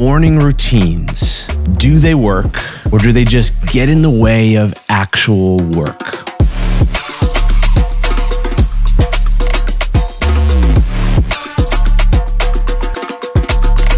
Morning routines, do they work or do they just get in the way of actual work?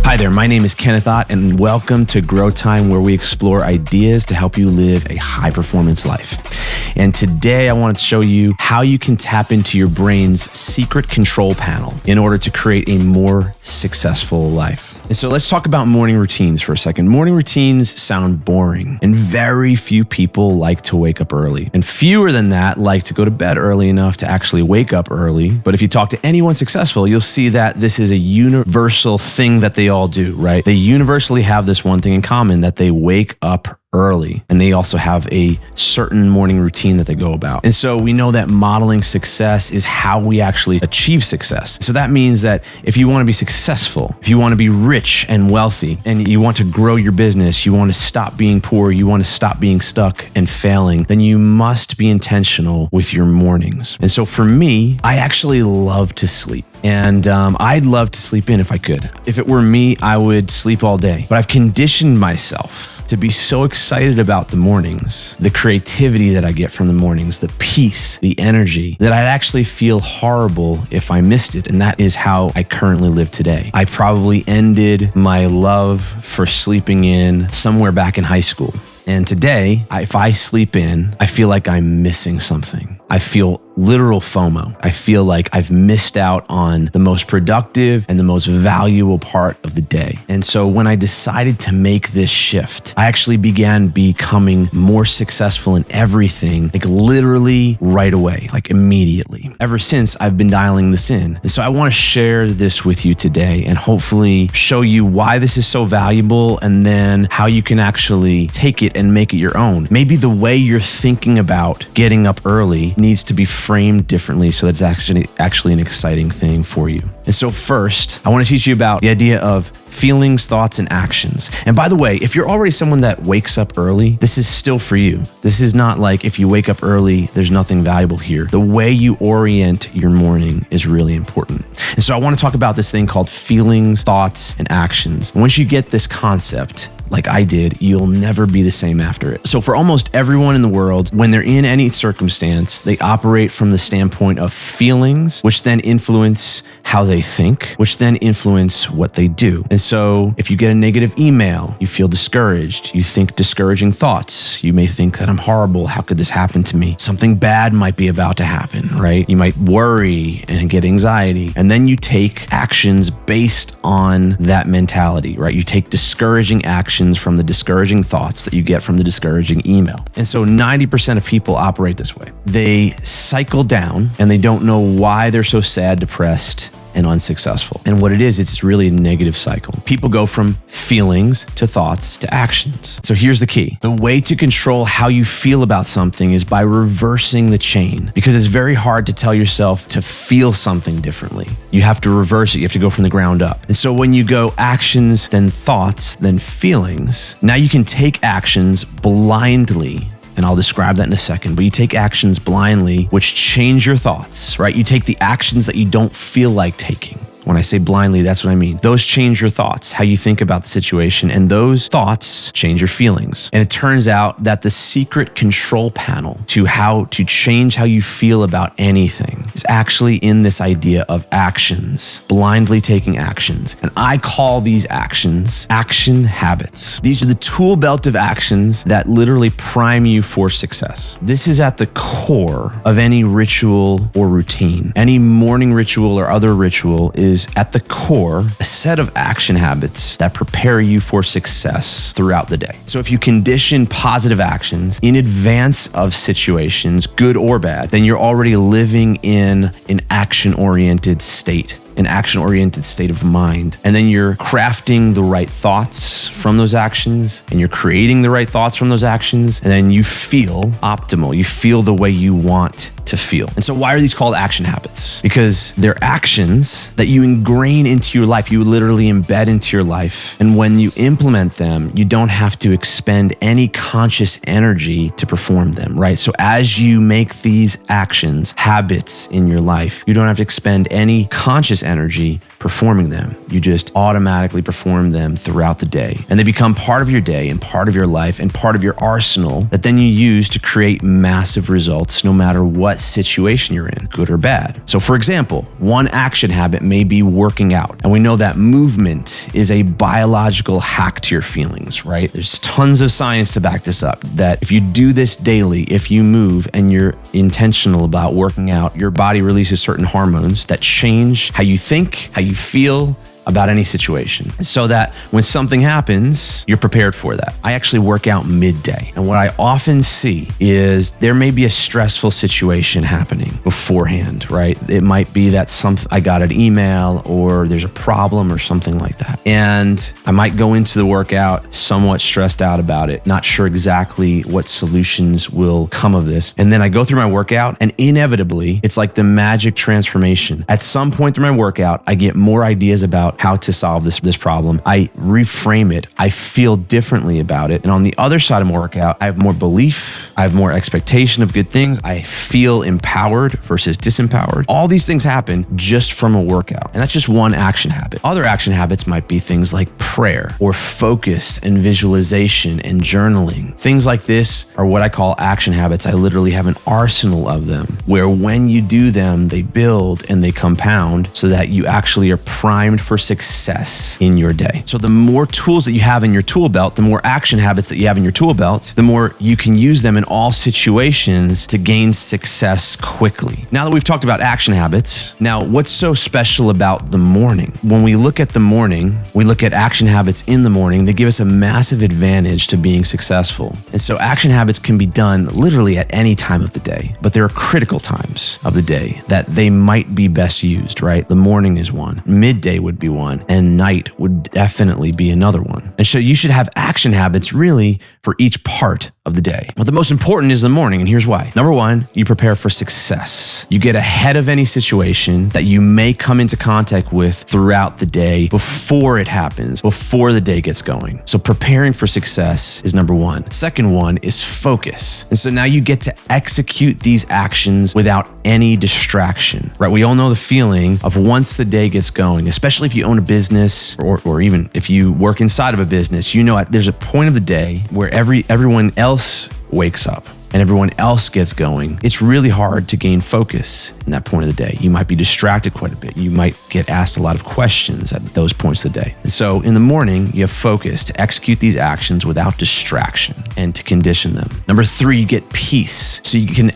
Hi there, my name is Kenneth Ott and welcome to Grow Time, where we explore ideas to help you live a high-performance life. And today I want to show you how you can tap into your brain's secret control panel in order to create a more successful life. And so let's talk about morning routines for a second. Morning routines sound boring, and very few people like to wake up early. And fewer than that like to go to bed early enough to actually wake up early. But if you talk to anyone successful, you'll see that this is a universal thing that they all do, right? They universally have this one thing in common, that they wake up early, and they also have a certain morning routine that they go about. And so we know that modeling success is how we actually achieve success. So that means that if you want to be successful, if you want to be rich and wealthy, and you want to grow your business, you want to stop being poor, you want to stop being stuck and failing, then you must be intentional with your mornings. And so for me, I actually love to sleep. And I'd love to sleep in if I could. If it were me, I would sleep all day. But I've conditioned myself to be so excited about the mornings, the creativity that I get from the mornings, the peace, the energy, that I'd actually feel horrible if I missed it. And that is how I currently live today. I probably ended my love for sleeping in somewhere back in high school. And today, if I sleep in, I feel like I'm missing something. I feel literal FOMO. I feel like I've missed out on the most productive and the most valuable part of the day. And so when I decided to make this shift, I actually began becoming more successful in everything, like literally right away, like immediately. Ever since, I've been dialing this in. And so I want to share this with you today and hopefully show you why this is so valuable, and then how you can actually take it and make it your own. Maybe the way you're thinking about getting up early needs to be framed differently, so that's actually an exciting thing for you. And so first, I want to teach you about the idea of feelings, thoughts, and actions. And by the way, if you're already someone that wakes up early, this is still for you. This is not like if you wake up early, there's nothing valuable here. The way you orient your morning is really important. And so I want to talk about this thing called feelings, thoughts, and actions. Once you get this concept, like I did, you'll never be the same after it. So for almost everyone in the world, when they're in any circumstance, they operate from the standpoint of feelings, which then influence how they think, which then influence what they do. And so if you get a negative email, you feel discouraged. You think discouraging thoughts. You may think that I'm horrible. How could this happen to me? Something bad might be about to happen, right? You might worry and get anxiety. And then you take actions based on that mentality, right? You take discouraging actions from the discouraging thoughts that you get from the discouraging email. And so 90% of people operate this way. They cycle down and they don't know why they're so sad, depressed, and unsuccessful. And what it is, it's really a negative cycle. People go from feelings to thoughts to actions. So here's the key. The way to control how you feel about something is by reversing the chain, because it's very hard to tell yourself to feel something differently. You have to reverse it. You have to go from the ground up. And so when you go actions, then thoughts, then feelings, now you can take actions blindly. And I'll describe that in a second, but you take actions blindly, which change your thoughts, right? You take the actions that you don't feel like taking. When I say blindly, that's what I mean. Those change your thoughts, how you think about the situation, and those thoughts change your feelings. And it turns out that the secret control panel to how to change how you feel about anything is actually in this idea of actions, blindly taking actions. And I call these actions action habits. These are the tool belt of actions that literally prime you for success. This is at the core of any ritual or routine. Any morning ritual or other ritual is at the core a set of action habits that prepare you for success throughout the day. So if you condition positive actions in advance of situations, good or bad, then you're already living in an action-oriented state. An action-oriented state of mind. And then you're crafting the right thoughts from those actions, and you're creating the right thoughts from those actions, and then you feel optimal. You feel the way you want to feel. And so why are these called action habits? Because they're actions that you ingrain into your life. You literally embed into your life. And when you implement them, you don't have to expend any conscious energy to perform them, right? So as you make these actions habits in your life, you don't have to expend any conscious energy performing them. You just automatically perform them throughout the day. And they become part of your day and part of your life and part of your arsenal that then you use to create massive results no matter what situation you're in, good or bad. So for example, one action habit may be working out. And we know that movement is a biological hack to your feelings, right? There's tons of science to back this up, that if you do this daily, if you move and you're intentional about working out, your body releases certain hormones that change how you think, how you feel about any situation, so that when something happens, you're prepared for that. I actually work out midday. And what I often see is there may be a stressful situation happening beforehand, right? It might be that I got an email or there's a problem or something like that. And I might go into the workout somewhat stressed out about it, not sure exactly what solutions will come of this. And then I go through my workout and inevitably, it's like the magic transformation. At some point through my workout, I get more ideas about how to solve this problem. I reframe it. I feel differently about it. And on the other side of my workout, I have more belief. I have more expectation of good things. I feel empowered versus disempowered. All these things happen just from a workout. And that's just one action habit. Other action habits might be things like prayer or focus and visualization and journaling. Things like this are what I call action habits. I literally have an arsenal of them where when you do them, they build and they compound so that you actually are primed for success in your day. So the more tools that you have in your tool belt, the more action habits that you have in your tool belt, the more you can use them in all situations to gain success quickly. Now that we've talked about action habits, now what's so special about the morning? When we look at the morning, we look at action habits in the morning, they give us a massive advantage to being successful. And so action habits can be done literally at any time of the day, but there are critical times of the day that they might be best used, right? The morning is one, midday would be one, and night would definitely be another one. And so you should have action habits really for each part of the day. But the most important is the morning, and here's why. Number one, you prepare for success. You get ahead of any situation that you may come into contact with throughout the day before it happens, before the day gets going. So preparing for success is number one. Second one is focus. And so now you get to execute these actions without any distraction, right? We all know the feeling of once the day gets going, especially if you own a business or even if you work inside of a business, you know there's a point of the day where everyone else wakes up and everyone else gets going. It's really hard to gain focus in that point of the day. You might be distracted quite a bit. You might get asked a lot of questions at those points of the day. And so in the morning, you have focus to execute these actions without distraction and to condition them. Number three, you get peace. So you can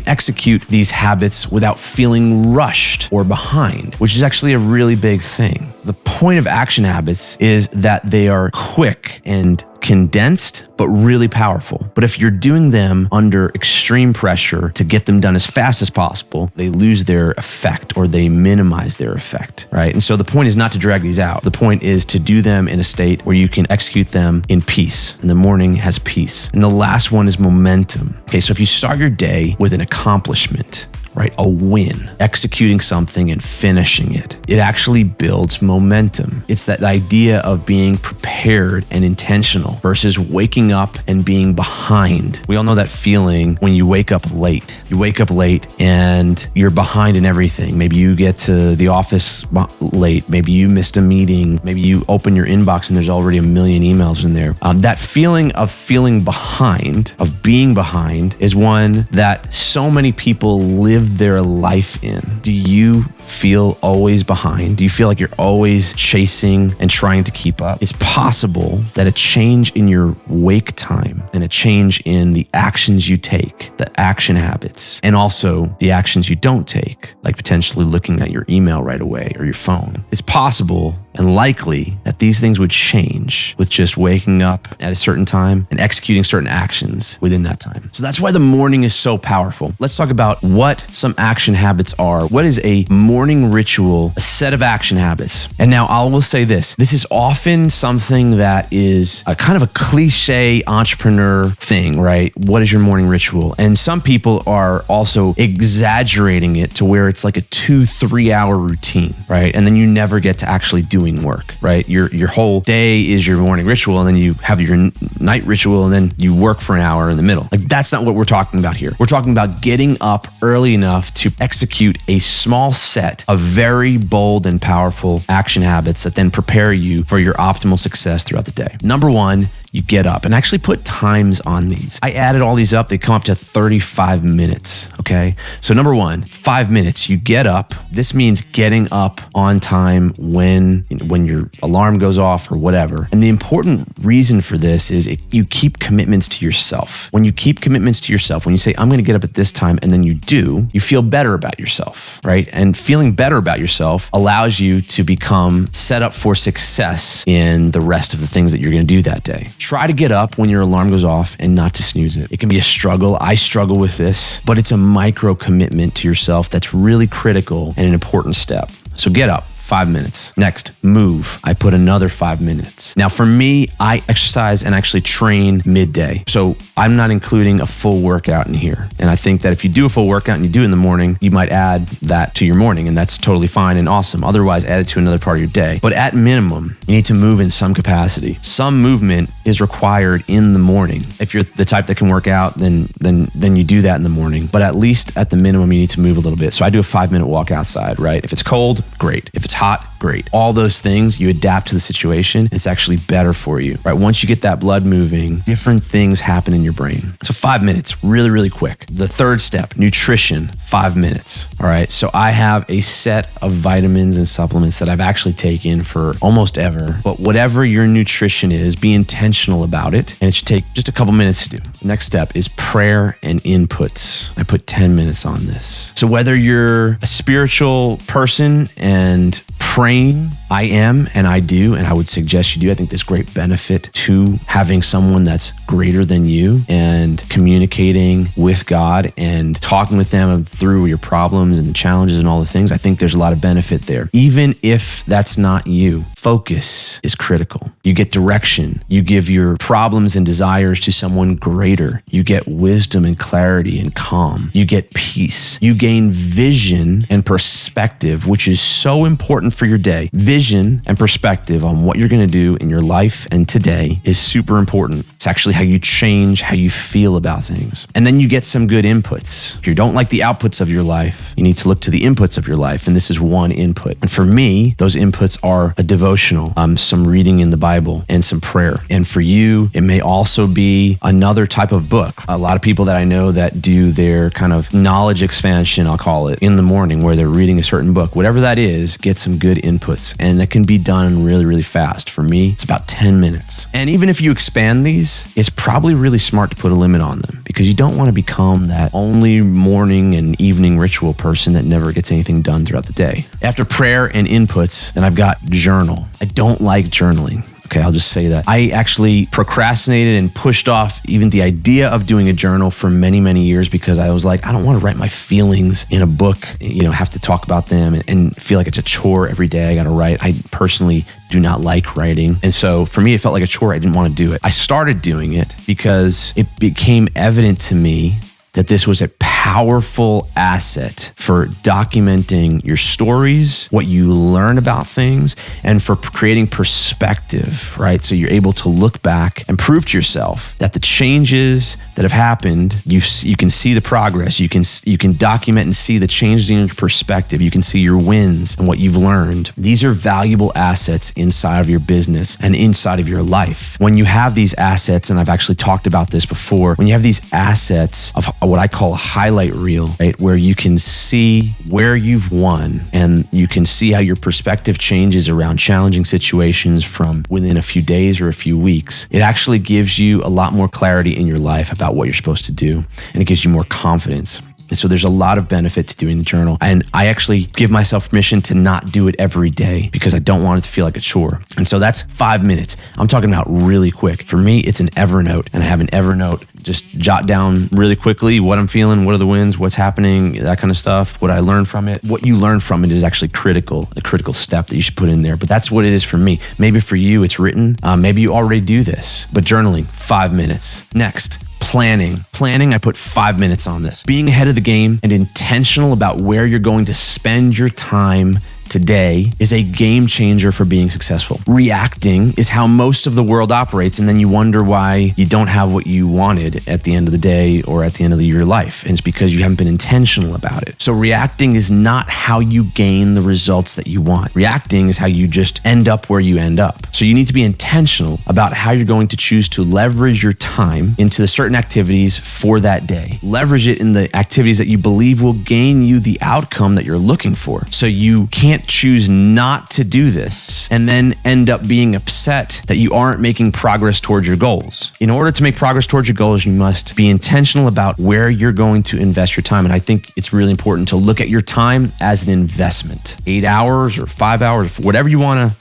execute these habits without feeling rushed or behind, which is actually a really big thing. The point of action habits is that they are quick and condensed, but really powerful. But if you're doing them under extreme pressure to get them done as fast as possible, they lose their effect or they minimize their effect, right? And so the point is not to drag these out. The point is to do them in a state where you can execute them in peace. And the morning has peace. And the last one is momentum. Okay, so if you start your day with an accomplishment, right? A win, executing something and finishing it. It actually builds momentum. It's that idea of being prepared and intentional versus waking up and being behind. We all know that feeling when you wake up late. You wake up late and you're behind in everything. Maybe you get to the office late. Maybe you missed a meeting. Maybe you open your inbox and there's already a million emails in there. That feeling of feeling behind, of being behind, is one that so many people live their life in. Do you feel always behind? Do you feel like you're always chasing and trying to keep up? It's possible that a change in your wake time and a change in the actions you take, the action habits, and also the actions you don't take, like potentially looking at your email right away or your phone, it's possible and likely that these things would change with just waking up at a certain time and executing certain actions within that time. So that's why the morning is so powerful. Let's talk about what some action habits are. What is a morning ritual, a set of action habits? And now I will say this is often something that is a kind of a cliche entrepreneur thing, right? What is your morning ritual? And some people are also exaggerating it to where it's like a 2-3 hour routine, right? And then you never get to actually doing work, right? Your whole day is your morning ritual, and then you have your night ritual, and then you work for an hour in the middle. Like, that's not what we're talking about here. We're talking about getting up early enough to execute a small set set of very bold and powerful action habits that then prepare you for your optimal success throughout the day. Number one, you get up, and actually put times on these. I added all these up. They come up to 35 minutes, okay? So number one, 5 minutes, you get up. This means getting up on time when your alarm goes off or whatever. And the important reason for this is you keep commitments to yourself. When you keep commitments to yourself, when you say, I'm gonna get up at this time, and then you do, you feel better about yourself, right? And feeling better about yourself allows you to become set up for success in the rest of the things that you're gonna do that day. Try to get up when your alarm goes off and not to snooze it. It can be a struggle. I struggle with this, but it's a micro commitment to yourself that's really critical and an important step. So get up. 5 minutes. Next, move. I put another 5 minutes. Now for me, I exercise and actually train midday. So I'm not including a full workout in here. And I think that if you do a full workout and you do it in the morning, you might add that to your morning, and that's totally fine and awesome. Otherwise, add it to another part of your day. But at minimum, you need to move in some capacity. Some movement is required in the morning. If you're the type that can work out, then you do that in the morning. But at least at the minimum, you need to move a little bit. So I do a 5-minute walk outside, right? If it's cold, great. If it's hot, great. All those things, you adapt to the situation. It's actually better for you, right? Once you get that blood moving, different things happen in your brain. So 5 minutes, really, really quick. The third step, nutrition, 5 minutes. All right. So I have a set of vitamins and supplements that I've actually taken for almost ever. But whatever your nutrition is, be intentional about it. And it should take just a couple minutes to do. The next step is prayer and inputs. I put 10 minutes on this. So whether you're a spiritual person and praying, I am and I do, and I would suggest you do. I think there's great benefit to having someone that's greater than you and communicating with God and talking with them through your problems and the challenges and all the things. I think there's a lot of benefit there. Even if that's not you, focus is critical. You get direction. You give your problems and desires to someone greater. You get wisdom and clarity and calm. You get peace. You gain vision and perspective, which is so important for your day. Vision and perspective on what you're going to do in your life and today is super important. It's actually how you change how you feel about things. And then you get some good inputs. If you don't like the outputs of your life, you need to look to the inputs of your life. And this is one input. And for me, those inputs are a devotional, some reading in the Bible, and some prayer. And for you, it may also be another type of book. A lot of people that I know that do their kind of knowledge expansion, I'll call it, in the morning where they're reading a certain book. Whatever that is, get some good inputs. And that can be done really, really fast. For me, it's about 10 minutes. And even if you expand these, it's probably really smart to put a limit on them because you don't want to become that only morning and evening ritual person that never gets anything done throughout the day. After prayer and inputs, then I've got journal. I don't like journaling. Okay, I'll just say that. I actually procrastinated and pushed off even the idea of doing a journal for many, many years because I was like, I don't want to write my feelings in a book, have to talk about them and feel like it's a chore every day I got to write. I personally do not like writing. And so for me, it felt like a chore. I didn't want to do it. I started doing it because it became evident to me that this was a powerful asset for documenting your stories, what you learn about things, and for creating perspective, right? So you're able to look back and prove to yourself that the changes that have happened, you can see the progress, you can document and see the changes in your perspective, you can see your wins and what you've learned. These are valuable assets inside of your business and inside of your life. When you have these assets, and I've actually talked about this before, when you have these assets of what I call a highlight reel, right? Where you can see where you've won and you can see how your perspective changes around challenging situations from within a few days or a few weeks. It actually gives you a lot more clarity in your life about what you're supposed to do, and it gives you more confidence. And so there's a lot of benefit to doing the journal. And I actually give myself permission to not do it every day because I don't want it to feel like a chore. And so that's 5 minutes. I'm talking about really quick. For me, it's an Evernote, and I have an Evernote. Just jot down really quickly what I'm feeling, what are the wins, what's happening, that kind of stuff, what I learned from it. What you learn from it is actually a critical step that you should put in there. But that's what it is for me. Maybe for you, it's written. Maybe you already do this. But journaling, 5 minutes. Next, Planning, I put 5 minutes on this. Being ahead of the game and intentional about where you're going to spend your time today is a game changer for being successful. Reacting is how most of the world operates, and then you wonder why you don't have what you wanted at the end of the day or at the end of your life. And it's because you haven't been intentional about it. So reacting is not how you gain the results that you want. Reacting is how you just end up where you end up. So you need to be intentional about how you're going to choose to leverage your time into certain activities for that day. Leverage it in the activities that you believe will gain you the outcome that you're looking for. So you can't choose not to do this and then end up being upset that you aren't making progress towards your goals. In order to make progress towards your goals, you must be intentional about where you're going to invest your time. And I think it's really important to look at your time as an investment. 8 hours or 5 hours, whatever you want to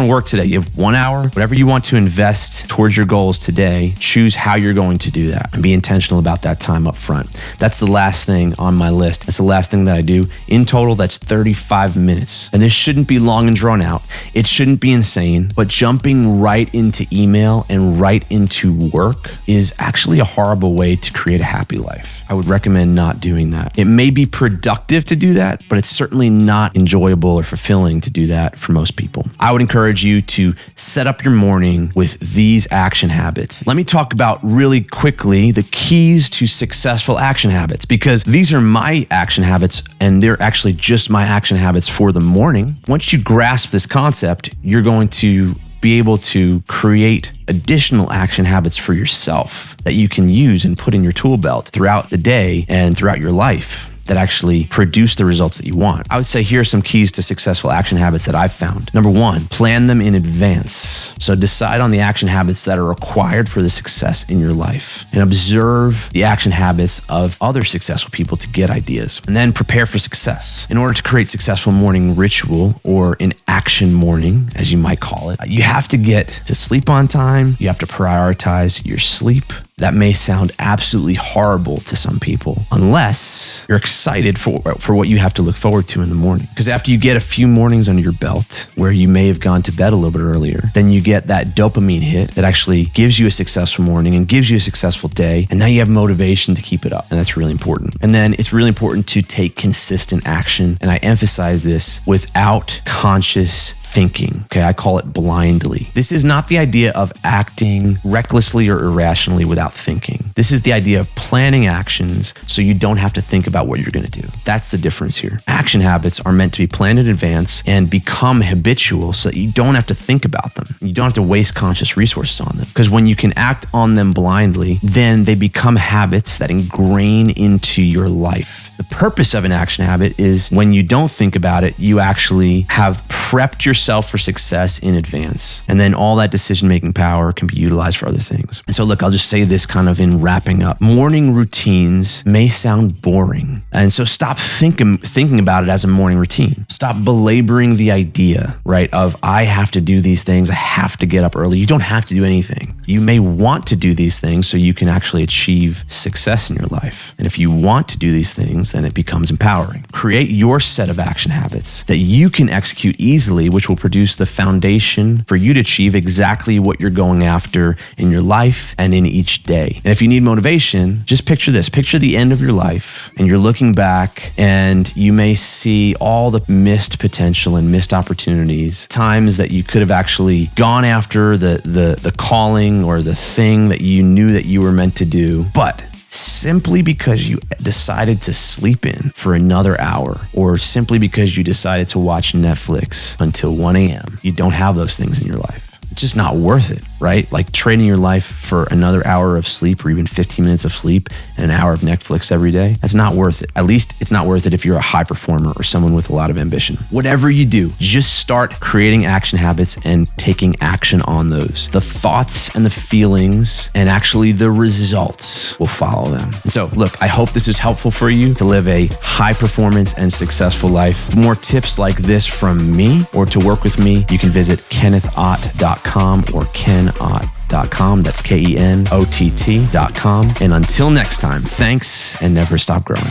work today. You have 1 hour, whatever you want to invest towards your goals today, choose how you're going to do that and be intentional about that time up front. That's the last thing on my list. That's the last thing that I do. In total, that's 35 minutes. And this shouldn't be long and drawn out. It shouldn't be insane, but jumping right into email and right into work is actually a horrible way to create a happy life. I would recommend not doing that. It may be productive to do that, but it's certainly not enjoyable or fulfilling to do that for most people. I would encourage you to set up your morning with these action habits. Let me talk about really quickly the keys to successful action habits, because these are my action habits and they're actually just my action habits for the morning. Once you grasp this concept, you're going to be able to create additional action habits for yourself that you can use and put in your tool belt throughout the day and throughout your life that actually produce the results that you want. I would say here are some keys to successful action habits that I've found. Number one, plan them in advance. So decide on the action habits that are required for the success in your life and observe the action habits of other successful people to get ideas. And then prepare for success. In order to create successful morning ritual, or an action morning, as you might call it, you have to get to sleep on time. You have to prioritize your sleep. That may sound absolutely horrible to some people, unless you're excited for what you have to look forward to in the morning. Because after you get a few mornings under your belt where you may have gone to bed a little bit earlier, then you get that dopamine hit that actually gives you a successful morning and gives you a successful day. And now you have motivation to keep it up. And that's really important. And then it's really important to take consistent action. And I emphasize this, without conscious thinking. Okay, I call it blindly. This is not the idea of acting recklessly or irrationally without thinking. This is the idea of planning actions so you don't have to think about what you're going to do. That's the difference here. Action habits are meant to be planned in advance and become habitual so that you don't have to think about them. You don't have to waste conscious resources on them. Because when you can act on them blindly, then they become habits that ingrain into your life. The purpose of an action habit is when you don't think about it, you actually have prepped yourself for success in advance. And then all that decision-making power can be utilized for other things. And so look, I'll just say this kind of in wrapping up. Morning routines may sound boring. And so stop thinking about it as a morning routine. Stop belaboring the idea, right, of I have to do these things. I have to get up early. You don't have to do anything. You may want to do these things so you can actually achieve success in your life. And if you want to do these things, then it becomes empowering. Create your set of action habits that you can execute easily, which will produce the foundation for you to achieve exactly what you're going after in your life and in each day. And if you need motivation, just picture this. Picture the end of your life and you're looking back and you may see all the missed potential and missed opportunities, times that you could have actually gone after the calling or the thing that you knew that you were meant to do, but simply because you decided to sleep in for another hour, or simply because you decided to watch Netflix until 1 a.m. You don't have those things in your life. It's just not worth it, right? Like trading your life for another hour of sleep or even 15 minutes of sleep and an hour of Netflix every day. That's not worth it. At least it's not worth it if you're a high performer or someone with a lot of ambition. Whatever you do, just start creating action habits and taking action on those. The thoughts and the feelings and actually the results will follow them. And so look, I hope this is helpful for you to live a high performance and successful life. For more tips like this from me or to work with me, you can visit kennethott.com or kenott.com. That's KENOTT.com. And until next time, thanks and never stop growing.